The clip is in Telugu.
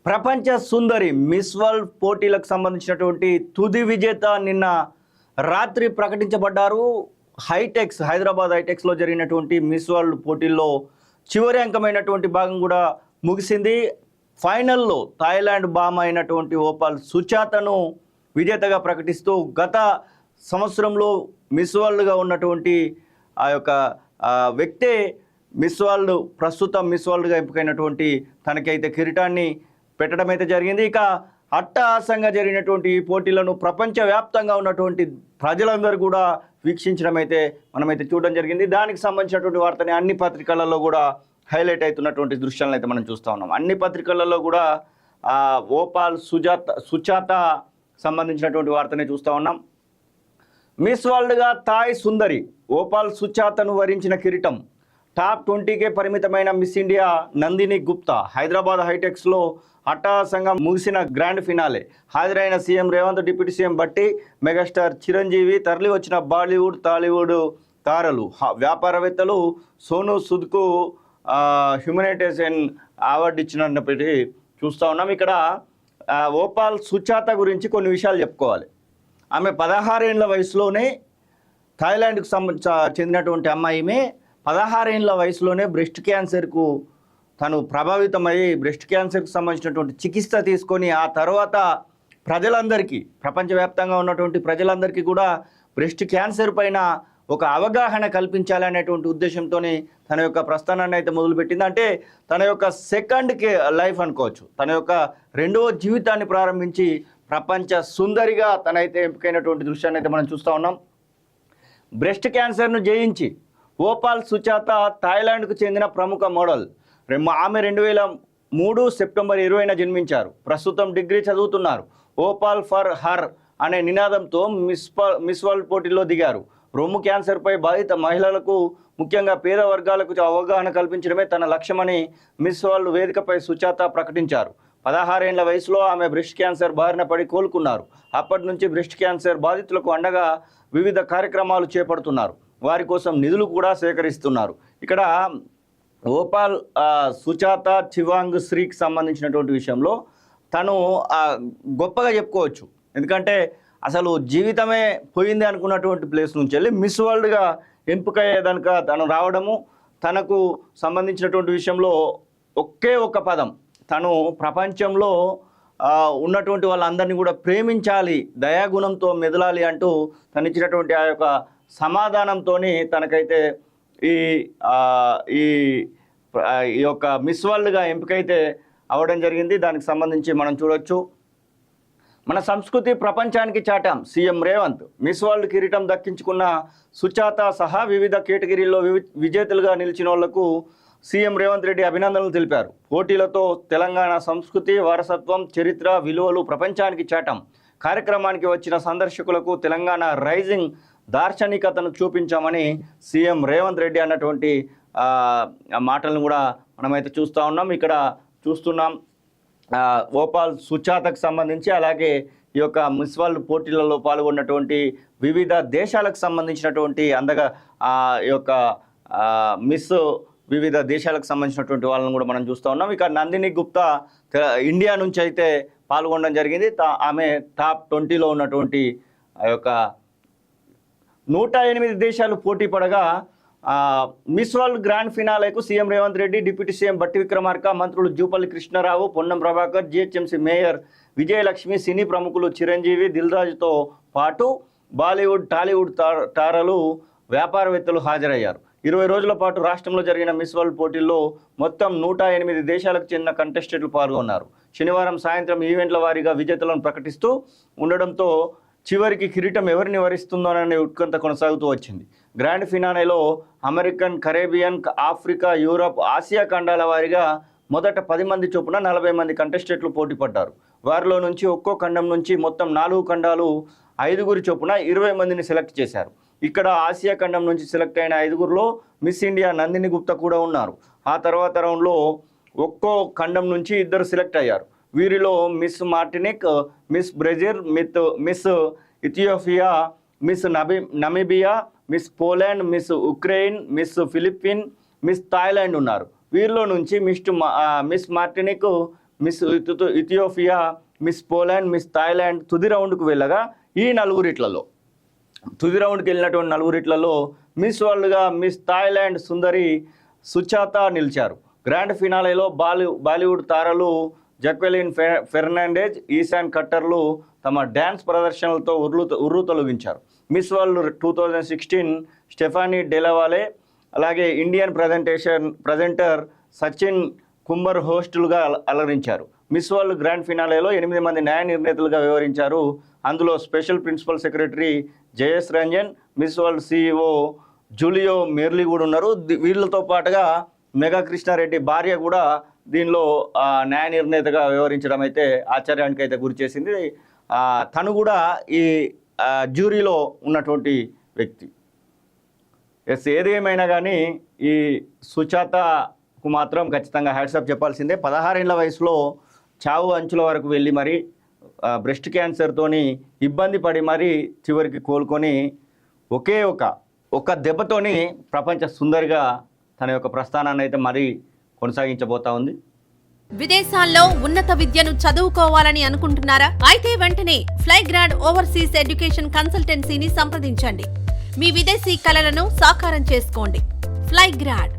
ప్రపంచ సుందరి మిస్ వరల్డ్ పోటీలకు సంబంధించినటువంటి తుది విజేత నిన్న రాత్రి ప్రకటించబడ్డారు. హైదరాబాద్ హైటెక్స్లో జరిగినటువంటి మిస్ వరల్డ్ పోటీల్లో చివరి అంకమైనటువంటి భాగం కూడా ముగిసింది. ఫైనల్లో థాయిలాండ్ భామ అయినటువంటి ఓపాల్ సుచాతను విజేతగా ప్రకటిస్తూ గత సంవత్సరంలో మిస్ వరల్డ్గా ఉన్నటువంటి ఆ యొక్క వ్యక్తే ప్రస్తుతం మిస్ వరల్డ్గా ఎంపికైనటువంటి తనకైతే కిరీటాన్ని పెట్టడం అయితే జరిగింది. ఇక అట్టహాసంగా జరిగినటువంటి ఈ పోటీలను ప్రపంచవ్యాప్తంగా ఉన్నటువంటి ప్రజలందరూ కూడా వీక్షించడం అయితే మనమైతే చూడడం జరిగింది. దానికి సంబంధించినటువంటి వార్తని అన్ని పత్రికలలో కూడా హైలైట్ అవుతున్నటువంటి దృశ్యాలను అయితే మనం చూస్తూ ఉన్నాం. అన్ని పత్రికలలో కూడా ఓపాల్ సుచాత సంబంధించినటువంటి వార్తనే చూస్తూ ఉన్నాం. మిస్ వరల్డ్గా థాయ్ సుందరి ఓపాల్ సుచాతను వరించిన కిరీటం. టాప్ 20కే పరిమితమైన మిస్ ఇండియా నందిని గుప్తా హైదరాబాద్ హైటెక్స్లో అట్టహాసంగా ముగిసిన గ్రాండ్ ఫినాలే. హాజరైన సీఎం రేవంత్, డిప్యూటీ సీఎం బట్టి, మెగాస్టార్ చిరంజీవి, తరలి వచ్చిన బాలీవుడ్ టాలీవుడ్ తారలు, వ్యాపారవేత్తలు, సోను సూద్కు హ్యూమనిటేరియన్ అవార్డు ఇచ్చినప్పటికీ చూస్తూ ఉన్నాం. ఇక్కడ ఓపాల్ సుచాత గురించి కొన్ని విషయాలు చెప్పుకోవాలి. ఆమె 16 ఏళ్ల వయసులోనే థాయిలాండ్కు చెందినటువంటి అమ్మాయిమే 16 ఏళ్ల వయసులోనే బ్రెస్ట్ క్యాన్సర్కు తను ప్రభావితమయ్యి బ్రెస్ట్ క్యాన్సర్కి సంబంధించినటువంటి చికిత్స తీసుకొని ఆ తర్వాత ప్రజలందరికీ, ప్రపంచవ్యాప్తంగా ఉన్నటువంటి ప్రజలందరికీ కూడా బ్రెస్ట్ క్యాన్సర్ పైన ఒక అవగాహన కల్పించాలనేటువంటి ఉద్దేశంతో తన యొక్క ప్రస్థానాన్ని అయితే మొదలుపెట్టింది. అంటే తన యొక్క సెకండ్ లైఫ్ అనుకోవచ్చు, తన యొక్క రెండవ జీవితాన్ని ప్రారంభించి ప్రపంచ సుందరిగా తనైతే ఎంపికైనటువంటి దృశ్యాన్ని అయితే మనం చూస్తూ ఉన్నాం. బ్రెస్ట్ క్యాన్సర్ను జయించి ఓపాల్ సుచాత థాయిలాండ్కు చెందిన ప్రముఖ మోడల్. ఆమె 2003 సెప్టెంబర్ 20న జన్మించారు. ప్రస్తుతం డిగ్రీ చదువుతున్నారు. ఓపాల్ ఫర్ హర్ అనే నినాదంతో మిస్ వరల్డ్ పోటీల్లో దిగారు. రొమ్ము క్యాన్సర్పై బాధిత మహిళలకు, ముఖ్యంగా పేద వర్గాలకు అవగాహన కల్పించడమే తన లక్ష్యమని మిస్ వరల్డ్ వేదికపై సుచాత ప్రకటించారు. 16 ఏళ్ల వయసులో ఆమె బ్రెస్ట్ క్యాన్సర్ బారిన పడి కోలుకున్నారు. అప్పటి నుంచి బ్రెస్ట్ క్యాన్సర్ బాధితులకు అండగా వివిధ కార్యక్రమాలు చేపడుతున్నారు. వారి కోసం నిధులు కూడా సేకరిస్తున్నారు. ఇక్కడ ఓపాల్ సుచాత చివాంగ్ శ్రీకి సంబంధించినటువంటి విషయంలో తను గొప్పగా చెప్పుకోవచ్చు. ఎందుకంటే అసలు జీవితమే పోయింది అనుకున్నటువంటి ప్లేస్ నుంచి వెళ్ళి మిస్ వరల్డ్గా ఎంపికయ్యేదానిక తను రావడము, తనకు సంబంధించినటువంటి విషయంలో ఒకే ఒక పదం, తను ప్రపంచంలో ఉన్నటువంటి వాళ్ళందరినీ కూడా ప్రేమించాలి, దయాగుణంతో మెదలాలి అంటూ తను ఇచ్చినటువంటి ఆ యొక్క సమాధానంతో తనకైతే ఈ యొక్క మిస్ వరల్డ్గా ఎంపికైతే అవ్వడం జరిగింది. దానికి సంబంధించి మనం చూడొచ్చు. మన సంస్కృతి ప్రపంచానికి చాటాం సీఎం రేవంత్. మిస్ వరల్డ్ కిరీటం దక్కించుకున్న సుచాత సహా వివిధ కేటగిరీల్లో విజేతలుగా నిలిచిన వాళ్లకు సీఎం రేవంత్ రెడ్డి అభినందనలు తెలిపారు. పోటీలతో తెలంగాణ సంస్కృతి, వారసత్వం, చరిత్ర, విలువలు ప్రపంచానికి చాటాం. కార్యక్రమానికి వచ్చిన సందర్శకులకు తెలంగాణ రైజింగ్ దార్శనికతను చూపించామని సీఎం రేవంత్ రెడ్డి అన్నటువంటి మాటలను కూడా మనమైతే చూస్తూ ఉన్నాం. ఇక్కడ చూస్తున్నాం ఓపాల్ సుచాతకు సంబంధించి, అలాగే ఈ యొక్క మిస్ వరల్డ్ పోటీలలో పాల్గొన్నటువంటి వివిధ దేశాలకు సంబంధించినటువంటి ఈ యొక్క వివిధ దేశాలకు సంబంధించినటువంటి వాళ్ళని కూడా మనం చూస్తూ ఉన్నాం. ఇక నందిని గుప్తా ఇండియా నుంచి అయితే పాల్గొనడం జరిగింది. ఆమె టాప్ 20లో ఉన్నటువంటి ఆ యొక్క 108 దేశాలు పోటీ పడగా మిస్ వరల్డ్ గ్రాండ్ ఫినాలేకు CM Revanth Reddy, deputy CM Bhatti Vikramarka, మంత్రులు Jupally Krishnarao, Ponnam Prabhakar, GHMC mayor Vijayalakshmi, cine ప్రముఖులు చిరంజీవి, దిల్రాజుతో పాటు బాలీవుడ్, టాలీవుడ్ తారలు, వ్యాపారవేత్తలు హాజరయ్యారు. 20 రోజుల పాటు రాష్ట్రంలో జరిగిన మిస్ వరల్డ్ పోటీల్లో మొత్తం 108 దేశాలకు చెందిన కంటెస్టెంట్లు పాల్గొన్నారు. శనివారం సాయంత్రం ఈవెంట్ల వారీగా విజేతలను ప్రకటిస్తూ ఉండడంతో చివరికి కిరీటం ఎవరిని వరిస్తుందోననే ఉత్కంఠ కొనసాగుతూ వచ్చింది. గ్రాండ్ ఫినాలేలో American, Caribbean, Africa, Europe, Asia ఖండాల వారీగా మొదట 10 మంది చొప్పున 40 మంది కంటెస్టెంట్లు పోటీ పడ్డారు. వారిలో నుంచి ఒక్కో ఖండం నుంచి మొత్తం 4 ఖండాలు 5 చొప్పున 20 మందిని సెలెక్ట్ చేశారు. ఇక్కడ ఆసియా ఖండం నుంచి సెలెక్ట్ అయిన 5లో మిస్ ఇండియా నందిని గుప్తా కూడా ఉన్నారు. ఆ తర్వాత రౌండ్లో ఒక్కో ఖండం నుంచి 2 సెలెక్ట్ అయ్యారు. వీరిలో miss Martinique, miss Brazil, miss Ethiopia, miss Namibia, miss Poland, miss Ukraine, miss Philippine, miss Thailand ఉన్నారు. వీరిలో నుంచి miss Martinique, Ethiopia, miss Poland, miss Thailand తుది రౌండ్కు వెళ్ళగా ఈ నలుగురిట్లలో తుది రౌండ్కి వెళ్ళినటువంటి నలుగురిట్లలో మిస్ వరల్డ్గా మిస్ థాయిలాండ్ సుందరి సుచాత నిలిచారు. గ్రాండ్ ఫినాలేలో బాలీవుడ్ తారలు జక్వెలిన్ ఫెర్నాండెజ్, ఈశాన్ ఖట్టర్లు తమ డ్యాన్స్ ప్రదర్శనలతో ఉర్రు తొలగించారు. మిస్ వరల్డ్ 2016 స్టెఫానీ డెలవాలే, అలాగే ఇండియన్ ప్రజెంటర్ సచిన్ కుమ్మర్ హోస్టులుగా అలరించారు. మిస్ వరల్డ్ గ్రాండ్ ఫినాలేలో 8 మంది న్యాయ నిర్ణేతలుగా వ్యవహరించారు. అందులో special principal secretary Jayesh Ranjan, Miss World CEO Julia Morley కూడా ఉన్నారు. వీళ్ళతో పాటుగా మెగా కృష్ణారెడ్డి భార్య కూడా దీనిలో న్యాయ నిర్ణేతగా వ్యవహరించడం అయితే ఆశ్చర్యానికి అయితే గురి చేసింది. తను కూడా ఈ జ్యూరీలో ఉన్నటువంటి వ్యక్తి. ఏది ఏమైనా కానీ ఈ సుచాతకు మాత్రం ఖచ్చితంగా హ్యాట్సాప్ చెప్పాల్సిందే. 16 ఏళ్ల వయసులో చావు అంచుల వరకు వెళ్ళి మరి బ్రెస్ట్ క్యాన్సర్తోని ఇబ్బంది పడి మరి చివరికి కోలుకొని ఒకే ఒక దెబ్బతోని ప్రపంచ సుందరిగా తన యొక్క ప్రస్థానాన్ని అయితే మరీ కొనసాగించబోతా ఉంది. విదేశాల్లో ఉన్నత విద్యను చదువుకోవాలని అనుకుంటున్నారా? అయితే వెంటనే ఫ్లైగ్రాడ్ ఓవర్సీస్ ఎడ్యుకేషన్ కన్సల్టెన్సీని సంప్రదించండి. మీ విదేశీ కలలను సాకారం చేసుకోండి. ఫ్లైగ్రాడ్